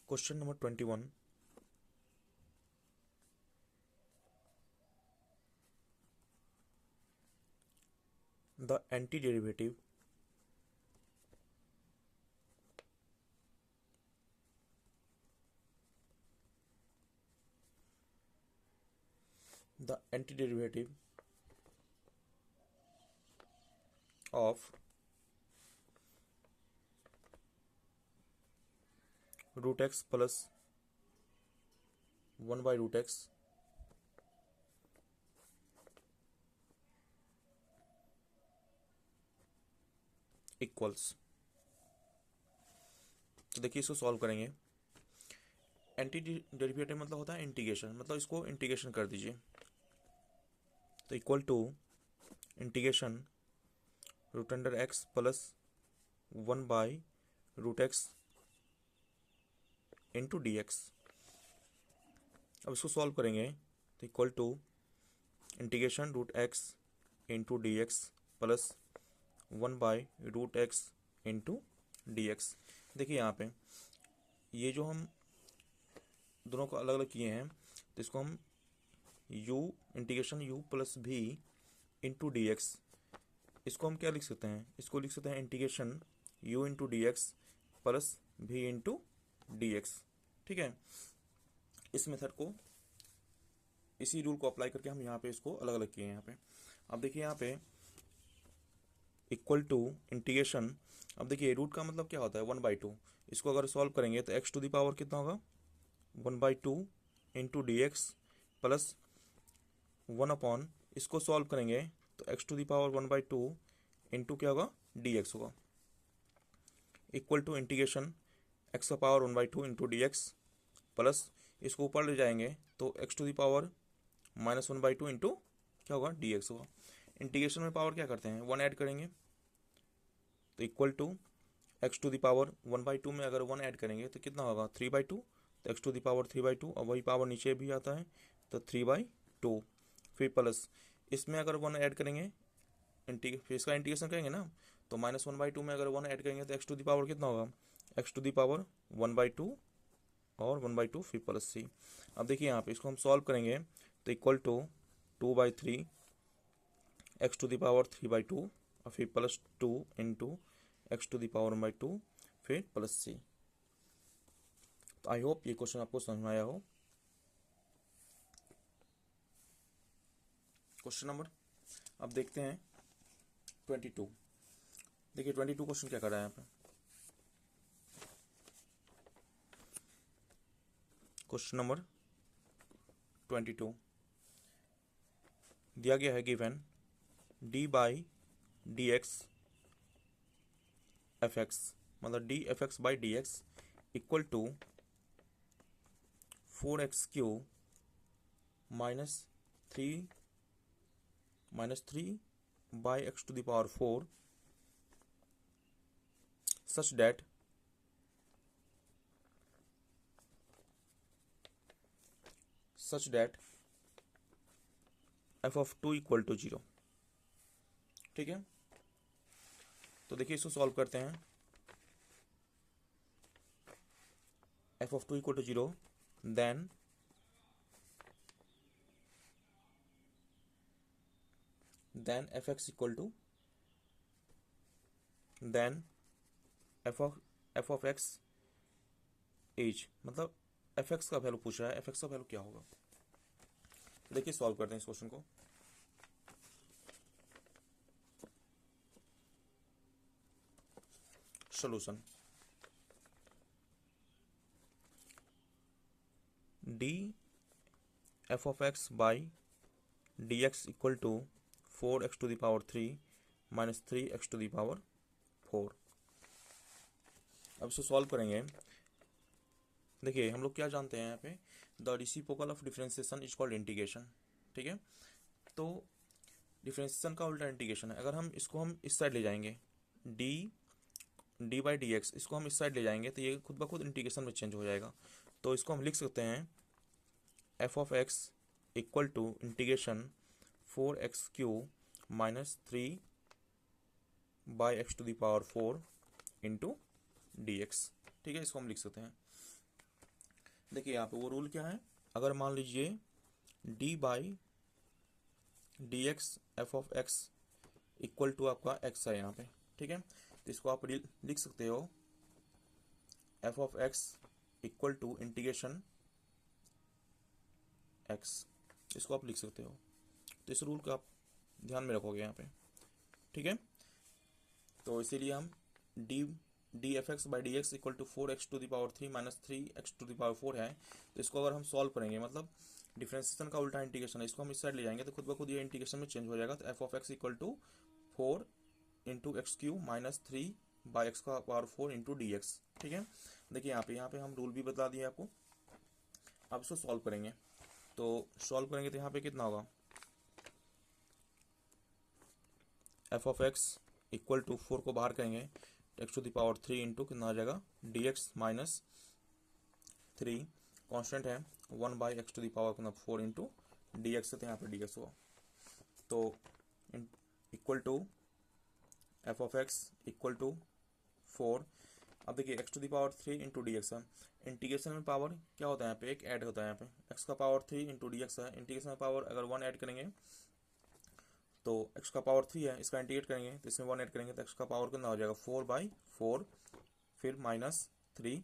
Question number 21. The antiderivative of root x plus 1 by root x equals. तो देखिए इसको solve करेंगे। Anti derivative मतलब होता है इंटीग्रेशन, मतलब इसको इंटीग्रेशन कर दीजिए। तो equal to integration root under x plus 1 by root x into d x. अब इसको सॉल्व करेंगे तो equal to integration root x into d x plus 1 by root x into d x. देखिए यहाँ पे ये जो हम दोनों को अलग अलग किए हैं तो इसको हम u इंटीग्रेशन u प्लस भी इंटू डी एक्स, इसको हम क्या लिख सकते हैं, इसको लिख सकते हैं integration u into d x plus भी इंटू डी एक्स। ठीक है, इस मेथड को, इसी रूल को अप्लाई करके हम यहाँ पे इसको अलग अलग किए हैं यहाँ पे। अब देखिए यहाँ पे इक्वल टू इंटीग्रेशन, अब देखिए रूट का मतलब क्या होता है 1/2, इसको अगर सॉल्व करेंगे तो x टू द पावर कितना होगा 1/2 into d x plus 1 upon, इसको सॉल्व करेंगे तो x to the power 1/2 into क्या होगा डी एक्स होगा, इक्वल टू इंटीग्रेशन x का power 1/2 into d x plus, इसको ऊपर ले जाएंगे तो x to the power -1/2 into क्या होगा डी एक्स होगा। इंटीग्रेशन में पावर क्या करते हैं 1 ऐड करेंगे तो equal to x to the power 1/2 में अगर 1 ऐड करेंगे तो कितना होगा 3/2, तो x टू द पावर 3/2, और वही पावर नीचे भी आता है तो 3/2, फिर प्लस इसमें अगर 1 ऐड करेंगे फिर इसका इंटीग्रेशन करेंगे ना तो -1/2 में अगर 1 ऐड करेंगे तो x टू द पावर कितना होगा x टू द पावर 1/2 और 1/2 फिर प्लस सी। अब देखिए यहाँ पे इसको हम सॉल्व करेंगे तो equal to 2/3 x to the power 3/2 और फिर plus 2 into x to the power 1/2 फिर प्लस सी। तो आई होप ये क्वेश्चन आपको समझ में आया हो। क्वेश्चन नंबर अब देखते हैं 22। देखिए 22 क्वेश्चन क्या कर रहा है यहाँ पे। क्वेश्चन नंबर 22 दिया गया है, given d by D x F X, मतलब D F x by D x equal to 4x³ -3 by x to the power 4 such that f of 2 equal to 0। ठीक है, तो देखिए इसको सॉल्व करते हैं। f of 2 equal to 0, then f x equal to, then f of x as, मतलब f x का value पूछ रहा है, f x का वैल्यू क्या होगा। देखिए सॉल्व करते हैं इस क्वेश्चन को। Solution d f of x by D x equal to 4x to the power 3 -3x to the power 4। अब इसको सॉल्व करेंगे। देखिए हम लोग क्या जानते हैं यहाँ पे, the reciprocal of differentiation is called integration. ठीक है, तो डिफरेंशिएशन का उल्टा इंटीग्रेशन है। अगर हम इसको हम इस साइड ले जाएंगे डी बाई डी एक्स, इसको हम इस साइड ले जाएंगे तो ये खुद ब खुद इंटीग्रेशन में चेंज हो जाएगा। तो इसको हम लिख सकते हैं f of x equal to integration 4x³ -3 by x to the power 4 into d x. ठीक है, इसको हम लिख सकते हैं। देखिए यहाँ पे वो रूल क्या है, अगर मान लीजिए d by D x f of x equal to आपका एक्स है यहाँ पे, ठीक है, तो इसको आप लिख सकते हो f of x equal to integration x, इसको आप लिख सकते हो। तो इस रूल को आप ध्यान में रखोगे यहाँ पे, ठीक है। तो इसीलिए हम d d F x by D x equal to 4x⁻³ minus 3x⁻4 है, तो इसको अगर हम सॉल्व करेंगे, मतलब डिफरेंशिएशन का उल्टा इंटीग्रेशन है, इसको हम इस साइड ले जाएंगे तो खुद ब खुद ये इंटीग्रेशन में चेंज हो जाएगा। तो f of x equal to 4 × x³ - 3/x⁴ into d x, ठीक है। देखिए यहाँ पे हम रूल भी बता दिए आपको। अब इसको सॉल्व करेंगे, तो सॉल्व करेंगे तो यहाँ पे कितना होगा, f of x equal to 4 को बाहर करेंगे x⁻³ इंटू कितना आ जाएगा डी एक्स माइनस 3, कॉन्स्टेंट है 1/x⁴ इंटू डी एक्स, तो यहाँ पे डी एक्स हुआ। तो equal to f of x equal to 4। अब देखिए x⁻³ इंटू डी एक्स है, इंटीग्रेशन में पावर क्या होता है यहाँ पे, एक ऐड होता है यहाँ पे, x का पावर 3 इंटू डी एक्स है, इंटीग्रेशन में पावर अगर 1 ऐड करेंगे तो x का पावर 3 है, इसका इंटीग्रेट करेंगे तो इसमें 1 ऐड करेंगे तो x का पावर कितना हो जाएगा 4/4, फिर -3,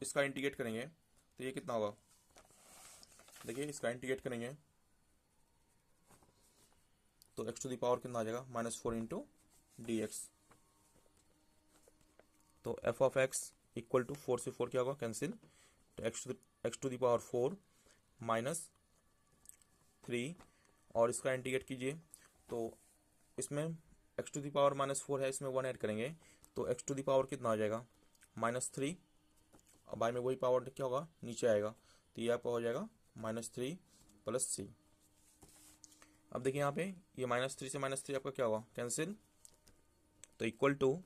इसका इंटीग्रेट करेंगे तो ये कितना होगा, देखिए इसका इंटीग्रेट करेंगे तो x⁻कितना आ जाएगा -4 इंटू डी एक्स। तो f of x equal to 4 से 4 क्या होगा कैंसिल, तो x⁻4 -3, और इसका इंटीग्रेट कीजिए तो इसमें x⁻⁻4 है, इसमें 1 ऐड करेंगे तो x⁻ कितना आ जाएगा -3, और बाई में वही पावर क्या होगा नीचे आएगा, तो ये आपका हो जाएगा -3 + c। अब देखिए यहाँ पे ये -3 से -3 आपका क्या होगा कैंसिल, तो equal to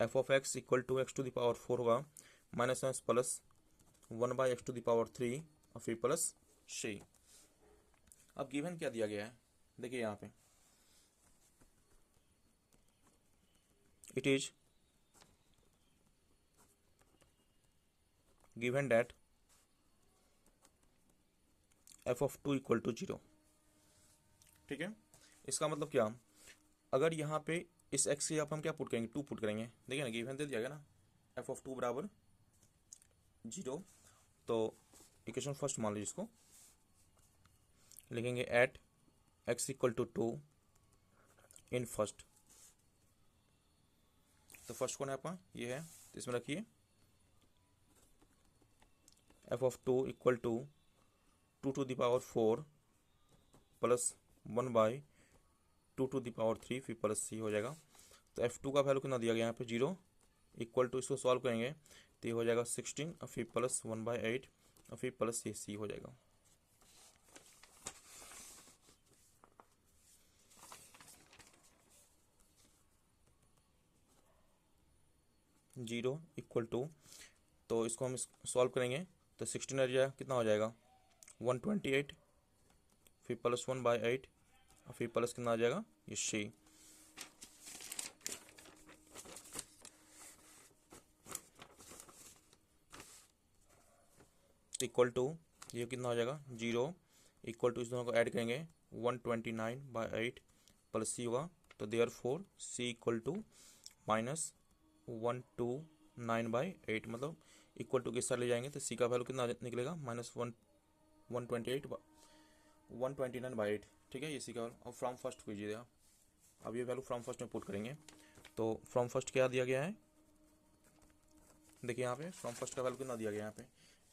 f of x equal to x⁻4 होगा -s प्लस 1/x⁻³ और फिर प्लस c। अब गिवन क्या दिया गया है, देखिए यहाँ पे it is given that f of 2 equal to 0, ठीक है। इसका मतलब क्या, अगर यहाँ पे इस एक्स की आप हम क्या पुट करेंगे 2 पुट करेंगे, देखिए ना गिवन दे दिया गया ना एफ ऑफ 2 बराबर 0, तो इक्वेशन फर्स्ट मान लीजिए, इसको लिखेंगे at x equal to 2 in first, तो फर्स्ट कौन है आपका ये है, तो इसमें रखिए f of 2 equal to 2⁴ plus 1/2⁻³ फिर प्लस c हो जाएगा। तो f2 का वैल्यू कितना दिया गया यहाँ पे 0, इक्वल टू इसको सॉल्व करेंगे तो ये हो जाएगा 16 और फिर प्लस 1/8 और फिर प्लस c हो जाएगा। जीरो इक्वल टू, तो इसको हम सॉल्व करेंगे तो 16 एरिया कितना हो जाएगा 128, फिर प्लस 1/8 और फिर प्लस कितना आ जाएगा ये c। इक्वल टू ये कितना हो जाएगा 0, इक्वल टू इस दोनों को ऐड करेंगे 129/8 प्लस c होगा, तो देयरफॉर c इक्वल टू -129/8, मतलब इक्वल टू के साथ ले जाएंगे तो c का वैल्यू कितना निकलेगा -129/8, ठीक है, ये c का वैल्यू। और फ्रॉम फर्स्ट कीजिए आप, अब ये वैल्यू फ्रॉम फर्स्ट में पुट करेंगे तो फ्रॉम फर्स्ट क्या दिया गया है, देखिए यहाँ पे फ्रॉम फर्स्ट का वैल्यू कितना दिया गया है यहाँ पे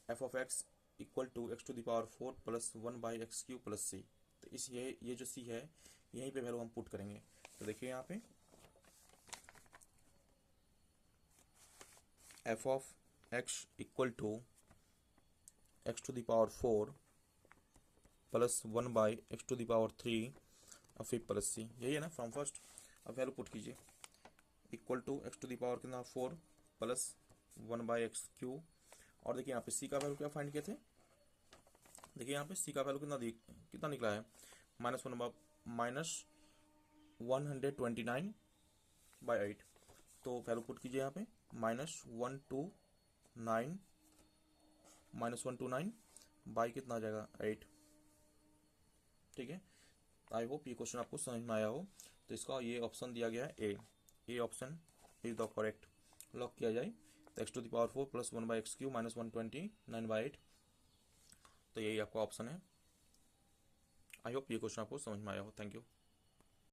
f of x equal to x⁻4 plus 1/x³ plus c, तो इस ये जो c है यहीं पे वैल्यू हम पुट करेंगे। तो देखिए यहाँ पे f of x equal to x⁻4 plus 1/x⁻³ और फिर प्लस c, यही है ना फ्रॉम फर्स्ट। अब वैल्यू पुट कीजिए equal to x⁻4 plus 1/x³, और देखिए यहाँ पे c का वैल्यू क्या फाइंड किए थे, देखिए यहाँ पे c का वैल्यू कितना निकला है -129/8, तो वैल्यू पुट कीजिए यहाँ पे -129/8 -129 बाई कितना आ जाएगा 8। ठीक है, आई होप ये क्वेश्चन आपको समझ में आया हो। तो इसका ये ऑप्शन दिया गया है A option is the correct. Lock किया जाए तो x⁴ प्लस 1/x³ माइनस 129/8, तो यही आपका ऑप्शन है। आई होप ये क्वेश्चन आपको समझ में आया हो। Thank you.